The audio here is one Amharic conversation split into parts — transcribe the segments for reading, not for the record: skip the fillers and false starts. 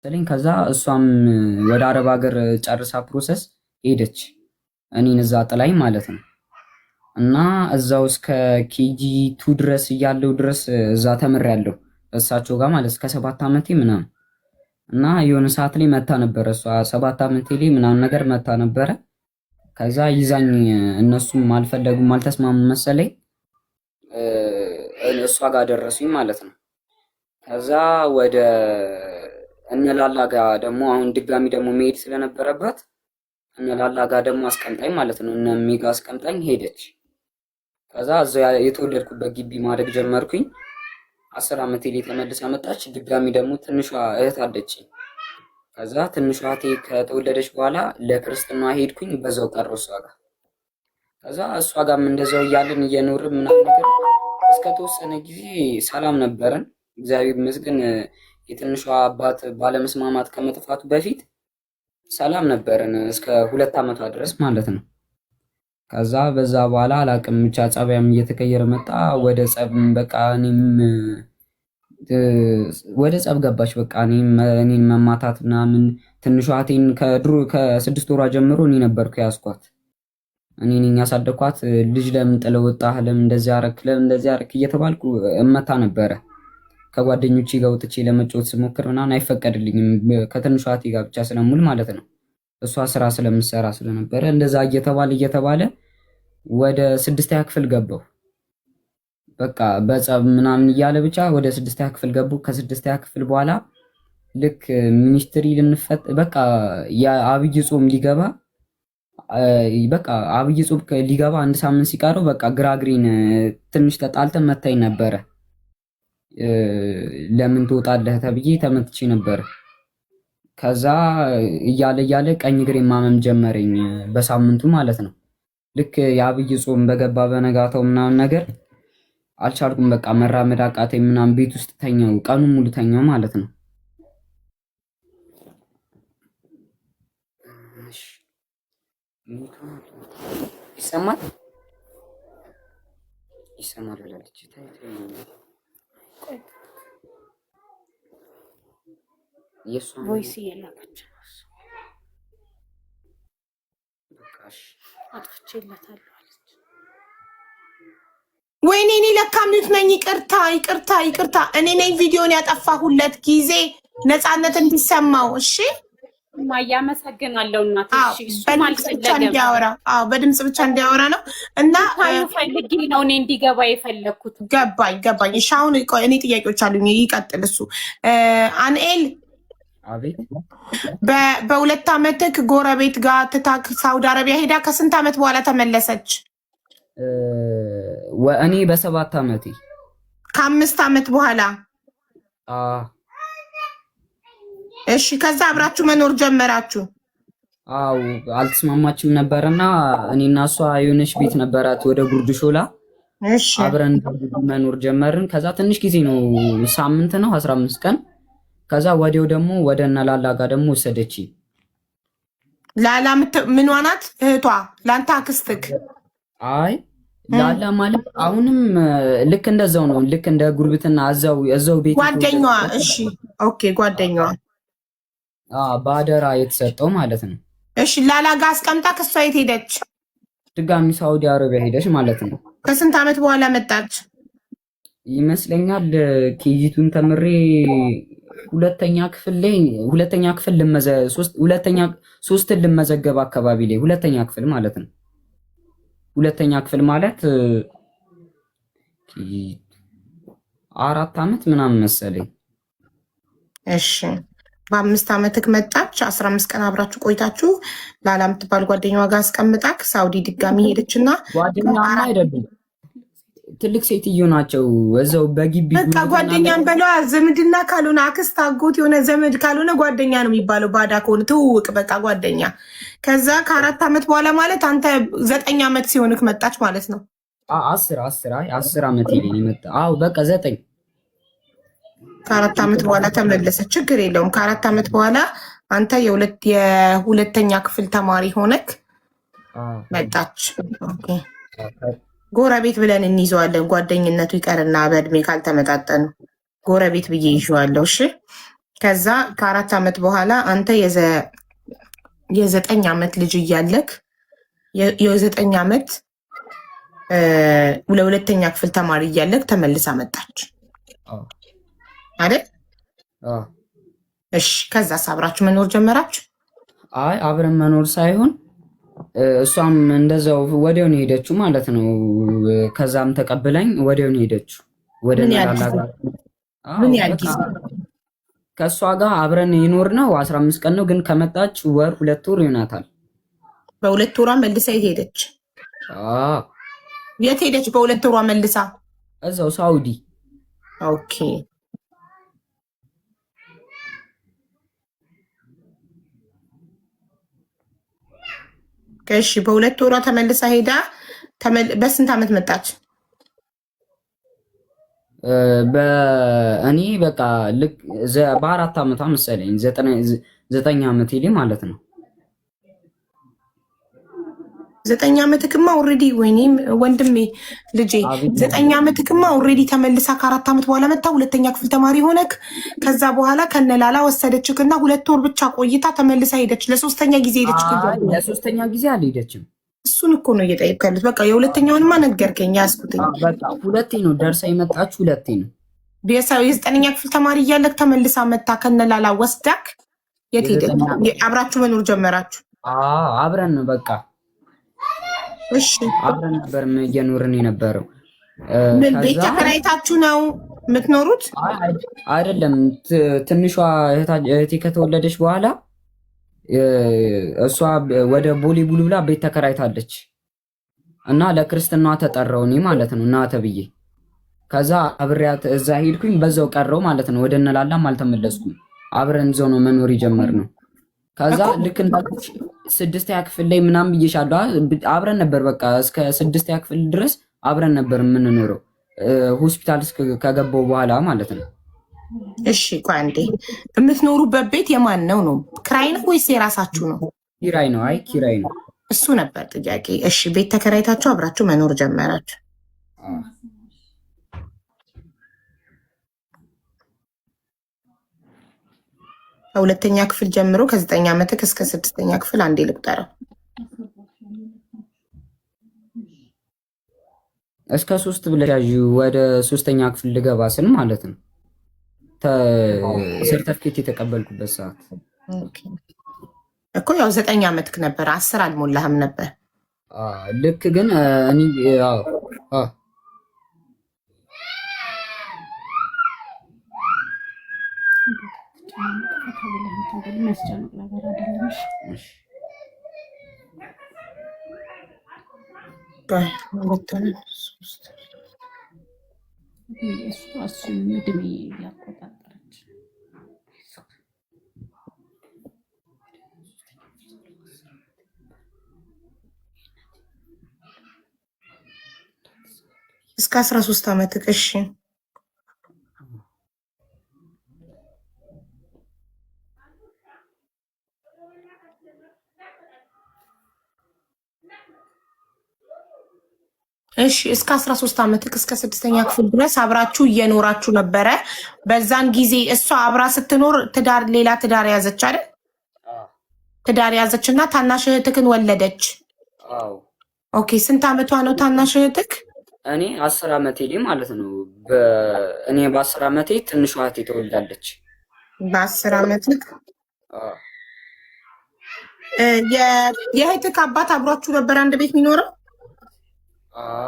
ስለኝ ከዛ እሷም ወደ አረብ ሀገር ጨርሳ ፕሮሰስ ሄደች። እኔን እዛ ጥላኝ ማለት ነው። እና እዛው እስከ ኬጂ ቱ ድረስ እያለው ድረስ እዛ ተምሬያለሁ እሳቸው ጋር ማለት እስከ 7 ዓመቴ ምናምን። እና የሆነ ሰዓት ላይ መታ ነበረ እሷ 7 ዓመቴ ላይ ምናምን ነገር መታ ነበረ። ከዛ ይዛኝ እነሱም አልፈለጉም አልተስማሙ መሰለኝ እሷ ጋር ደረሱኝ ማለት ነው። ከዛ ወደ እነላላ ጋር ደግሞ አሁን ድጋሚ ደግሞ መሄድ ስለነበረባት እነላላ ጋር ደግሞ አስቀምጣኝ ማለት ነው። እነ ሚጋ አስቀምጣኝ ሄደች። ከዛ እዛ የተወለድኩበት ግቢ ማደግ ጀመርኩኝ። 10 ዓመቴ ላይ ተመልሳ መጣች። ድጋሚ ደግሞ ትንሿ እህት አለችኝ። ከዛ ትንሿ እህቴ ከተወለደች በኋላ ለክርስትና ሄድኩኝ። በዛው ቀረው እሷ ጋር። ከዛ እሷ ጋርም እንደዛው እያለን እየኖርን ምናምን ነገር እስከተወሰነ ጊዜ ሰላም ነበረን፣ እግዚአብሔር ይመስገን። የትንሿ አባት ባለመስማማት ከመጥፋቱ በፊት ሰላም ነበረን እስከ 2 ዓመቷ ድረስ ማለት ነው። ከዛ በዛ በኋላ አላቅም ብቻ ጸባያም እየተቀየረ መጣ። ወደ ጸብም በቃ እኔም ወደ ጸብ ገባች። በቃ እኔን መማታት ምናምን። ትንሿ እህቴን ከ6 ወሯ ጀምሮ እኔ ነበርኩ ያስኳት። እኔ ነኝ ያሳደኳት። ልጅ ለምን ጥለው ወጣህ? ለምን እንደዚህ አረክ? ለምን እንደዚህ አረክ? እየተባልኩ እመታ ነበረ። ከጓደኞቼ ጋር ወጥቼ ለመጫወት ስሞክር ምናምን አይፈቀድልኝም። ከትንሿ እህቴ ጋር ብቻ ስለሙል ማለት ነው። እሷ ስራ ስለምትሰራ ስለነበረ እንደዛ እየተባለ ወደ 6ኛ ክፍል ገባሁ። በቃ በጸብ ምናምን እያለ ብቻ ወደ 6ኛ ክፍል ገቡ። ከ6ኛ ክፍል በኋላ ልክ ሚኒስትሪ ልንፈት በቃ የአብይ ጾም ሊገባ በቃ አብይ ጾም ሊገባ 1 ሳምንት ሲቀረው በቃ ግራግሪን ትንሽ ተጣልተን መታኝ ነበረ። ለምን ትወጣለህ ተብዬ ተመትቼ ነበር። ከዛ እያለ ቀኝ እግሬን ማመም ጀመረኝ በሳምንቱ ማለት ነው። ልክ የአብይ ጾም በገባ በነጋታው ምናምን ነገር አልቻልኩም። በቃ መራመድ አቃተኝ ምናምን። ቤት ውስጥ ተኛው፣ ቀኑን ሙሉ ተኛው ማለት ነው። ይሰማል ብላለች። ቮይስ እየላከች ነው። አጥፍቼላታለሁ አለች። ወይኔ እኔ ለካ ሚዩት ነኝ። ይቅርታ። እኔ ነኝ ቪዲዮን ያጠፋሁለት ጊዜ ነፃነት እንዲሰማው። እሺ ማያመሰግናለሁ እናት። እሺ በድምጽ ብቻ እንዲያወራ ነው እና ፈልጌ ነው እኔ እንዲገባ የፈለኩት። ገባኝ። እሺ አሁን እኔ ጥያቄዎች አሉኝ። ይቀጥል እሱ። አንኤል አቤት። በ2 ዓመትህ ጎረቤት ጋር ትታክ ሳውዲ አረቢያ ሄዳ ከስንት ዓመት በኋላ ተመለሰች? እኔ በ7 ዓመቴ ከ5 ዓመት በኋላ። እሺ ከዛ አብራችሁ መኖር ጀመራችሁ? አው አልተስማማችም ነበርና እኔና እሷ የሆነች ቤት ነበራት ወደ ጉርድ ሾላ። እሺ አብረን መኖር ጀመርን። ከዛ ትንሽ ጊዜ ነው፣ ሳምንት ነው 15 ቀን። ከዛ ወዲያው ደግሞ ወደ እነላላ ጋር ደግሞ ወሰደች። ላላ ምኗ ናት? እህቷ ላንተ አክስትክ? አይ ላላ ማለት አሁንም ልክ እንደዛው ነው። ልክ እንደ ጉርብትና እዛው ቤት ጓደኛዋ። እሺ ኦኬ ጓደኛዋ በአደራ የተሰጠው ማለት ነው። እሺ ላላ ጋር አስቀምጣ ከሷ የት ሄደች? ድጋሚ ሳውዲ አረቢያ ሄደች ማለት ነው። ከስንት ዓመት በኋላ መጣች ይመስለኛል? ኬጂቱን ተምሬ ሁለተኛ ክፍል ሶስትን ልመዘገብ አካባቢ ላይ ሁለተኛ ክፍል ማለት ነው። ሁለተኛ ክፍል ማለት 4 ዓመት ምናምን መሰለኝ። እሺ በ5 ዓመትክ መጣች። 15 ቀን አብራችሁ ቆይታችሁ ላላ የምትባል ጓደኛዋ ጋር አስቀምጣክ ሳውዲ ድጋሚ ሄደችና ጓደኛዋ አይደለም ትልቅ ሴትዮ ናቸው። እዛው በግቢ በቃ ጓደኛን በሏ። ዝምድና ካልሆነ አክስት፣ አጎት የሆነ ዘመድ ካልሆነ ጓደኛ ነው የሚባለው። ባዳ ከሆነ ትውውቅ በቃ ጓደኛ። ከዛ ከ4 ዓመት በኋላ ማለት አንተ 9 ዓመት ሲሆንክ መጣች ማለት ነው። 10 ዓመት ይሄን መጣ። አዎ በቃ 9። ከ4 ዓመት በኋላ ተመለሰች። ችግር የለውም። ከ4 ዓመት በኋላ አንተ የሁለተኛ ክፍል ተማሪ ሆነክ መጣች። ኦኬ ጎረቤት ብለን እንይዘዋለን። ጓደኝነቱ ይቀርና በእድሜ ካልተመጣጠኑ ጎረቤት ብዬ ይዤዋለሁ። እሺ ከዛ ከ4 ዓመት በኋላ አንተ የ9 ዓመት ልጅ እያለክ የ9 ዓመት ለሁለተኛ ክፍል ተማሪ እያለክ ተመልሳ መጣች አይደል? እሺ ከዛስ አብራችሁ መኖር ጀመራችሁ? አይ አብረን መኖር ሳይሆን እሷም እንደዛው ወዲያውን ሄደችው ማለት ነው። ከዛም ተቀብላኝ ወዲያውን ሄደችው ወደ ነላላ ጋር። ምን ያህል ጊዜ ከእሷ ጋር አብረን የኖር ነው? 15 ቀን ነው። ግን ከመጣች ወር 2 ወር ይሆናታል። በ2 ወሯ መልሳ የት ሄደች? የት ሄደች በ2 ወሯ መልሳ? እዛው ሳውዲ። ኦኬ እሺ በ2 ወሯ ተመልሳ ሄዳ በስንት ዓመት መጣች? በእኔ በቃ ልክ በ4 ዓመቷ መሰለኝ 9 ዓመት ይሊ ማለት ነው። 9 ዓመትክማ ኦልሬዲ ወይኔ ወንድሜ ልጄ 9 ዓመትክማ ኦልሬዲ ተመልሳ ከ4 ዓመት በኋላ መጣ። ሁለተኛ ክፍል ተማሪ ሆነክ ከዛ በኋላ ከነላላ ወሰደችክና 2 ወር ብቻ ቆይታ ተመልሳ ሄደች። ለሶስተኛ ጊዜ ሄደች። ለሶስተኛ ጊዜ አልሄደችም። እሱን እኮ ነው እየጠየቅኩ ያሉት። በቃ የሁለተኛውንማ ነገርከኝ። ያስኩትኝ በቃ ሁለቴ ነው ደርሳ የመጣች ሁለቴ ነው። የ9ኛ ክፍል ተማሪ እያለክ ተመልሳ መጣ ከነላላ ወስዳክ የት ሄደች? አብራችሁ መኖር ጀመራችሁ? አብረን ነው በቃ እሺ አብረን ነበር እየኖርን የነበረው። ምን ቤት ተከራይታችሁ ነው የምትኖሩት? አይደለም ትንሿ እህቴ ከተወለደች በኋላ እሷ ወደ ቦሌ ቡልቡላ ቤት ተከራይታለች እና ለክርስትናዋ ተጠራው እኔ ማለት ነው እና ተብዬ ከዛ አብሬያት እዛ ሄድኩኝ። በዛው ቀረው ማለት ነው። ወደ ነላላም አልተመለስኩም። አብረን እዛው ነው መኖር የጀመርነው። ከዛ ልክ እንዳልኩሽ 6ኛ ክፍል ላይ ምናምን ብዬሻለሁ። አብረን ነበር በቃ እስከ 6ኛ ክፍል ድረስ አብረን ነበር የምንኖረው ሆስፒታል ከገባው በኋላ ማለት ነው። እሺ ቆይ አንዴ፣ የምትኖሩበት ቤት የማን ነው? ክራይ ነው ወይስ የራሳችሁ ነው? ኪራይ ነው። አይ ኪራይ ነው። እሱ ነበር ጥያቄ። እሺ ቤት ተከራይታችሁ አብራችሁ መኖር ጀመራችሁ? ከሁለተኛ ክፍል ጀምሮ ከ9 ዓመትክ እስከ 6ኛ ክፍል አንዴ ልቁጠረው። እስከ 3 ብለሽ ያዥ። ወደ 3ኛ ክፍል ልገባ ስል ማለት ነው ሰርተፍኬት የተቀበልኩበት ሰዓት እኮ ያው 9 ዓመትክ ነበር። 10 አልሞላህም ነበር። ልክ ግን እኔ እስከ 13 ዓመትክ። እሺ እሺ እስከ 13 ዓመትክ እስከ 6ኛ ክፍል ድረስ አብራችሁ እየኖራችሁ ነበረ። በዛን ጊዜ እሷ አብራ ስትኖር ሌላ ትዳር ያዘች አይደል? ትዳር ያዘችና ታናሽ እህትክን ወለደች። ኦኬ ስንት ዓመቷ ነው ታናሽ እህትክ? እኔ 10 ዓመቴ ላይ ማለት ነው። እኔ በ10 ዓመቴ ትንሿ እህቴ ተወልዳለች። በ10 ዓመትክ የእህትክ አባት አብሯችሁ ነበር አንድ ቤት የሚኖረው?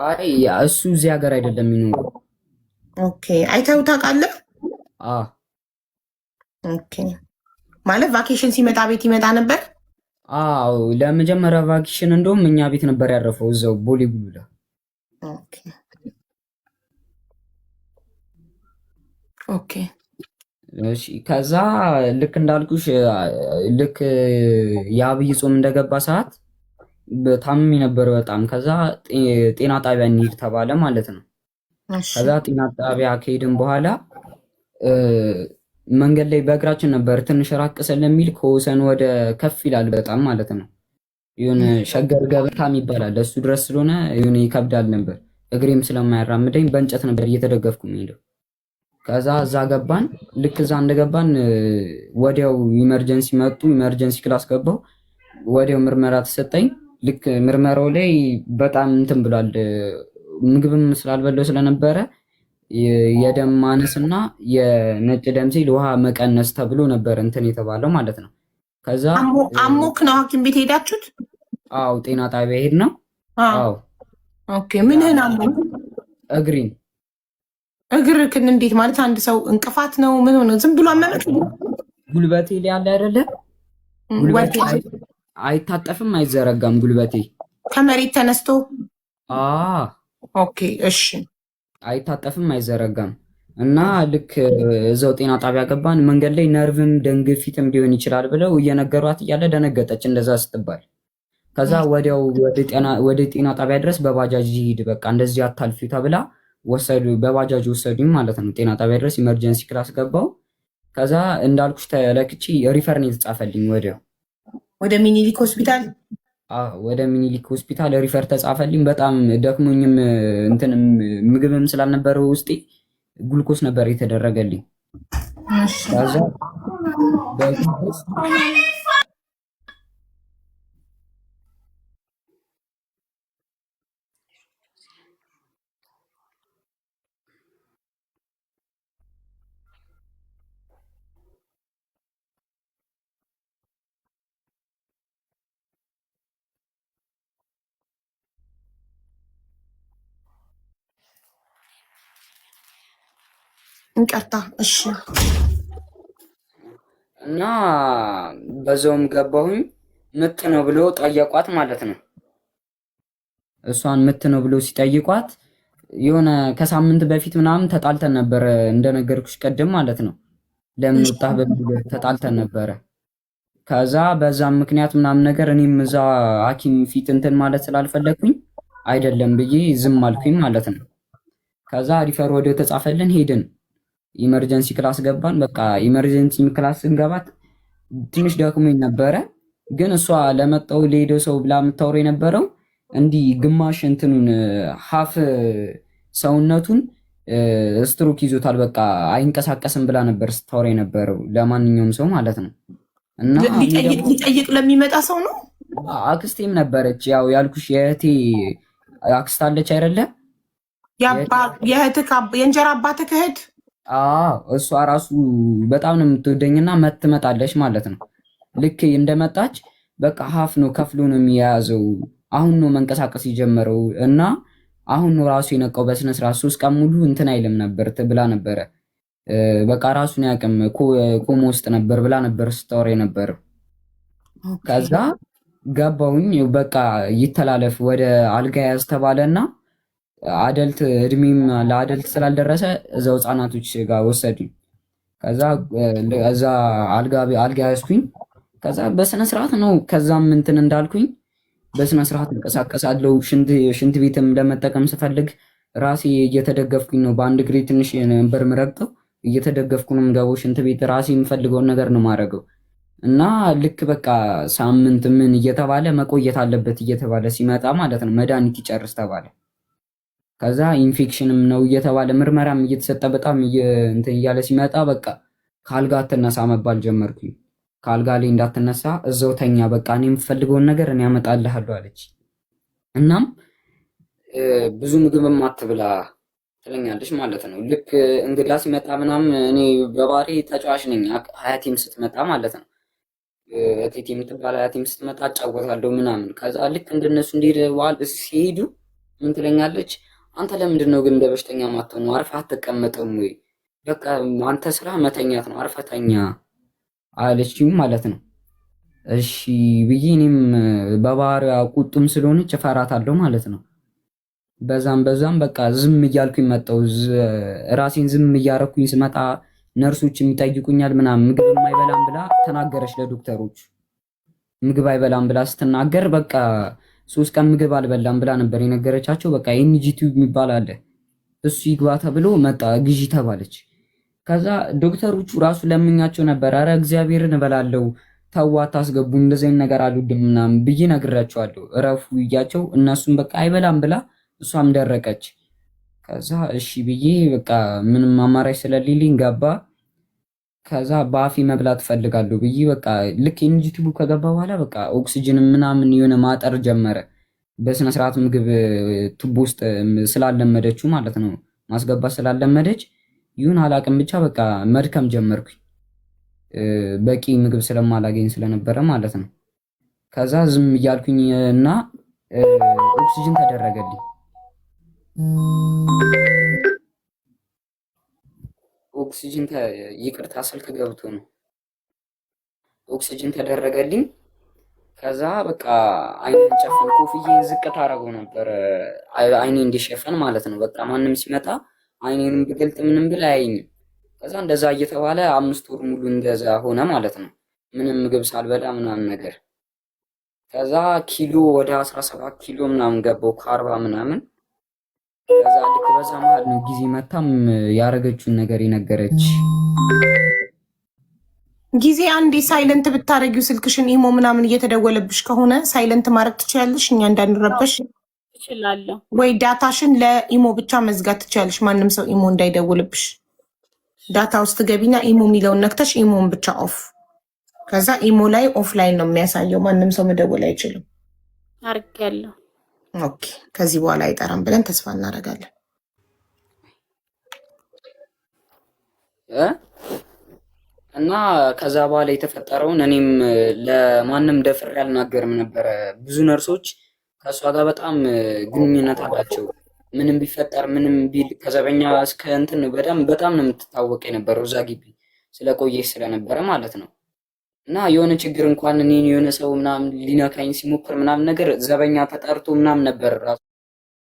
አይ እሱ እዚህ ሀገር አይደለም የሚኖረው። ኦኬ አይተኸው ታውቃለህ? ኦኬ ማለት ቫኬሽን ሲመጣ ቤት ይመጣ ነበር? አዎ ለመጀመሪያ ቫኬሽን እንደውም እኛ ቤት ነበር ያረፈው እዛው ቦሌ ቡልቡላ። ኦኬ ኦኬ እሺ ከዛ ልክ እንዳልኩሽ ልክ የአብይ ጾም እንደገባ ሰዓት ታምሜ ነበር በጣም። ከዛ ጤና ጣቢያ እንሂድ ተባለ ማለት ነው። ከዛ ጤና ጣቢያ ከሄድን በኋላ መንገድ ላይ በእግራችን ነበር ትንሽ ራቅ ስለሚል ከወሰን ወደ ከፍ ይላል በጣም ማለት ነው። የሆነ ሸገር ገበታም ይባላል እሱ ድረስ ስለሆነ የሆነ ይከብዳል ነበር። እግሬም ስለማያራምደኝ በእንጨት ነበር እየተደገፍኩ የምሄደው። ከዛ እዛ ገባን። ልክ እዛ እንደገባን ወዲያው ኢመርጀንሲ መጡ። ኢመርጀንሲ ክላስ ገባው። ወዲያው ምርመራ ተሰጠኝ። ልክ ምርመራው ላይ በጣም እንትን ብሏል። ምግብም ስላልበላው ስለነበረ የደም ማነስና የነጭ ደም ሴል ውሃ መቀነስ ተብሎ ነበር እንትን የተባለው ማለት ነው። ከዛ አሞክ ነው ሐኪም ቤት ሄዳችሁት? አዎ ጤና ጣቢያ ሄድ ነው። አዎ ኦኬ። ምንህን አሞክ? እግሪን። እግርክን እንዴት ማለት? አንድ ሰው እንቅፋት ነው ምን ሆነ? ዝም ብሎ አመመክ? ጉልበቴ ላይ ያለ አይደለ? ጉልበቴ አይታጠፍም፣ አይዘረጋም። ጉልበቴ ከመሬት ተነስቶ ኦኬ እሺ፣ አይታጠፍም፣ አይዘረጋም። እና ልክ እዛው ጤና ጣቢያ ገባን። መንገድ ላይ ነርቭም ደም ግፊትም ሊሆን ይችላል ብለው እየነገሯት እያለ ደነገጠች እንደዛ ስትባል። ከዛ ወዲያው ወደ ጤና ጣቢያ ድረስ በባጃጅ ሂድ በቃ እንደዚህ አታልፊ ተብላ ወሰዱ። በባጃጅ ወሰዱኝ ማለት ነው። ጤና ጣቢያ ድረስ ኢመርጀንሲ ክላስ ገባው። ከዛ እንዳልኩሽ ተለክቺ ሪፈር ነው የተጻፈልኝ ወዲያው ወደ ሚኒሊክ ሆስፒታል። ወደ ሚኒሊክ ሆስፒታል ሪፈር ተጻፈልኝ። በጣም ደክሞኝም እንትንም ምግብም ስላልነበረው ውስጤ ግሉኮስ ነበር የተደረገልኝ። ከዛ በግሉኮስ እንቀርታ እሺ። እና በዛውም ገባሁኝ። ምት ነው ብሎ ጠየቋት ማለት ነው። እሷን ምት ነው ብሎ ሲጠይቋት የሆነ ከሳምንት በፊት ምናምን ተጣልተን ነበረ እንደነገርኩሽ ቀደም ማለት ነው። ለምን ወጣህ በሚል ተጣልተን ነበረ። ከዛ በዛም ምክንያት ምናምን ነገር እኔም እዛ ሐኪም ፊት እንትን ማለት ስላልፈለኩኝ አይደለም ብዬ ዝም አልኩኝ ማለት ነው። ከዛ ሪፈር ወደ ተጻፈልን ሄድን። ኢመርጀንሲ ክላስ ገባን። በቃ ኢመርጀንሲ ክላስ ስንገባት ትንሽ ደክሞኝ ነበረ። ግን እሷ ለመጣው ለሄደው ሰው ብላ የምታወራው የነበረው እንዲህ ግማሽ እንትኑን ሀፍ ሰውነቱን ስትሮክ ይዞታል በቃ አይንቀሳቀስም ብላ ነበር ስታወራ የነበረው ለማንኛውም ሰው ማለት ነው። እና ሊጠይቅ ለሚመጣ ሰው ነው። አክስቴም ነበረች። ያው ያልኩሽ የእህቴ አክስት አለች አይደለ? የእንጀራ አባትህ እህት እሷ ራሱ በጣም ነው የምትወደኝና ትመጣለች ማለት ነው። ልክ እንደመጣች በቃ ሀፍ ነው ከፍሎ ነው የሚያያዘው። አሁን ነው መንቀሳቀስ የጀመረው እና አሁን ነው ራሱ የነቃው በስነስርዓት 3 ቀን ሙሉ እንትን አይልም ነበር ብላ ነበረ። በቃ ራሱን ያቅም ኮማ ውስጥ ነበር ብላ ነበር ስታወራ የነበረው። ከዛ ገባሁኝ። በቃ ይተላለፍ ወደ አልጋ ያዝ ተባለና አደልት እድሜም ለአደልት ስላልደረሰ እዛው ህፃናቶች ጋር ወሰዱኝ። ከዛ እዛ አልጋ ያዝኩኝ። ከዛ በስነ ስርዓት ነው። ከዛም እንትን እንዳልኩኝ በስነ ስርዓት እንቀሳቀሳለሁ። ሽንት ቤትም ለመጠቀም ስፈልግ ራሴ እየተደገፍኩኝ ነው። በአንድ እግሬ ትንሽ ነበር ምረግጠው እየተደገፍኩ ነው የምገባው ሽንት ቤት። ራሴ የምፈልገውን ነገር ነው ማድረገው እና ልክ በቃ ሳምንት ምን እየተባለ መቆየት አለበት እየተባለ ሲመጣ ማለት ነው መድኃኒት ይጨርስ ተባለ። ከዛ ኢንፌክሽንም ነው እየተባለ ምርመራም እየተሰጠ በጣም እንትን እያለ ሲመጣ በቃ ካልጋ አትነሳ መባል ጀመርኩኝ። ካልጋ ላይ እንዳትነሳ እዛው ተኛ፣ በቃ እኔ የምፈልገውን ነገር እኔ አመጣልሃለሁ አለች። እናም ብዙ ምግብም አትብላ ትለኛለች ማለት ነው። ልክ እንግዳ ሲመጣ ምናምን እኔ በባህሪ ተጫዋች ነኝ። ሀያቴም ስትመጣ ማለት ነው እቴቴ የምትባል ሀያቴም ስትመጣ አጫወታለሁ ምናምን። ከዛ ልክ እንደነሱ እንዲሄድ ሲሄዱ ምን ትለኛለች? አንተ ለምንድን ነው ግን እንደ በሽተኛ ማትሆነው? አርፈህ አትቀመጥም ወይ? በቃ አንተ ስራ መተኛት ነው፣ አርፈህ ተኛ አለችኝ ማለት ነው። እሺ ብዬ እኔም በባህሪዋ ቁጡም ስለሆነች እፈራታለሁ ማለት ነው። በዛም በቃ ዝም እያልኩኝ መጣሁ። ራሴን ዝም እያረኩኝ ስመጣ ነርሶችም ይጠይቁኛል ምናምን። ምግብ አይበላም ብላ ተናገረች ለዶክተሮች። ምግብ አይበላም ብላ ስትናገር በቃ 3 ቀን ምግብ አልበላም ብላ ነበር የነገረቻቸው። በቃ ኤንጂቲው የሚባል አለ እሱ ይግባ ተብሎ መጣ፣ ግዢ ተባለች። ከዛ ዶክተሮቹ ራሱ ለምኛቸው ነበር። አረ እግዚአብሔርን እበላለሁ ተው አታስገቡ፣ እንደዚህ አይነት ነገር አልወድም ምናምን ብዬ ነግራቸዋለሁ። እረፉ እያቸው እነሱም በቃ አይበላም ብላ እሷም ደረቀች። ከዛ እሺ ብዬ በቃ ምንም አማራጭ ስለሌለኝ ገባ። ከዛ በአፌ መብላት ፈልጋለሁ ብዬ በቃ ልክ ኢንጂቲቡ ከገባ በኋላ በቃ ኦክሲጅን ምናምን የሆነ ማጠር ጀመረ። በስነ ስርዓት ምግብ ቱቦ ውስጥ ስላለመደችው ማለት ነው ማስገባት ስላለመደች ይሁን አላቅም ብቻ በቃ መድከም ጀመርኩኝ። በቂ ምግብ ስለማላገኝ ስለነበረ ማለት ነው። ከዛ ዝም እያልኩኝ እና ኦክሲጅን ተደረገልኝ። ኦክሲጅን ይቅርታ ስልክ ገብቶ ነው። ኦክሲጅን ተደረገልኝ። ከዛ በቃ አይኔን ጨፈን ኮፍዬ ዝቅ ታደርገው ነበር አይኔ እንዲሸፈን ማለት ነው። በቃ ማንም ሲመጣ አይኔንም ብገልጥ ምንም ብል አያየኝም። ከዛ እንደዛ እየተባለ 5 ወር ሙሉ እንደዛ ሆነ ማለት ነው። ምንም ምግብ ሳልበላ ምናምን ነገር። ከዛ ኪሎ ወደ 17 ኪሎ ምናምን ገባው ከ40 ምናምን። ከዛ ልክ በዛ መሀል ነው ጊዜ መታም ያረገችውን ነገር የነገረች። ጊዜ አንዴ ሳይለንት ብታረጊው ስልክሽን ኢሞ ምናምን እየተደወለብሽ ከሆነ ሳይለንት ማድረግ ትችያለሽ፣ እኛ እንዳንረበሽ እችላለሁ። ወይ ዳታሽን ለኢሞ ብቻ መዝጋት ትችያለሽ፣ ማንም ሰው ኢሞ እንዳይደውልብሽ። ዳታ ውስጥ ገቢና ኢሞ የሚለውን ነክተሽ ኢሞን ብቻ ኦፍ። ከዛ ኢሞ ላይ ኦፍላይን ነው የሚያሳየው፣ ማንም ሰው መደወል አይችልም። አርጋለሁ። ኦኬ፣ ከዚህ በኋላ አይጠራም ብለን ተስፋ እናደርጋለን። እና ከዛ በኋላ የተፈጠረውን እኔም ለማንም ደፍሬ አልናገርም ነበረ። ብዙ ነርሶች ከእሷ ጋር በጣም ግንኙነት አላቸው። ምንም ቢፈጠር ምንም ቢል ከዘበኛ እስከ እንትን በጣም ነው የምትታወቅ የነበረው እዛ ግቢ ስለቆየች ስለነበረ ማለት ነው። እና የሆነ ችግር እንኳን እኔን የሆነ ሰው ምናምን ሊነካኝ ሲሞክር ምናምን ነገር ዘበኛ ተጠርቶ ምናምን ነበር ራሱ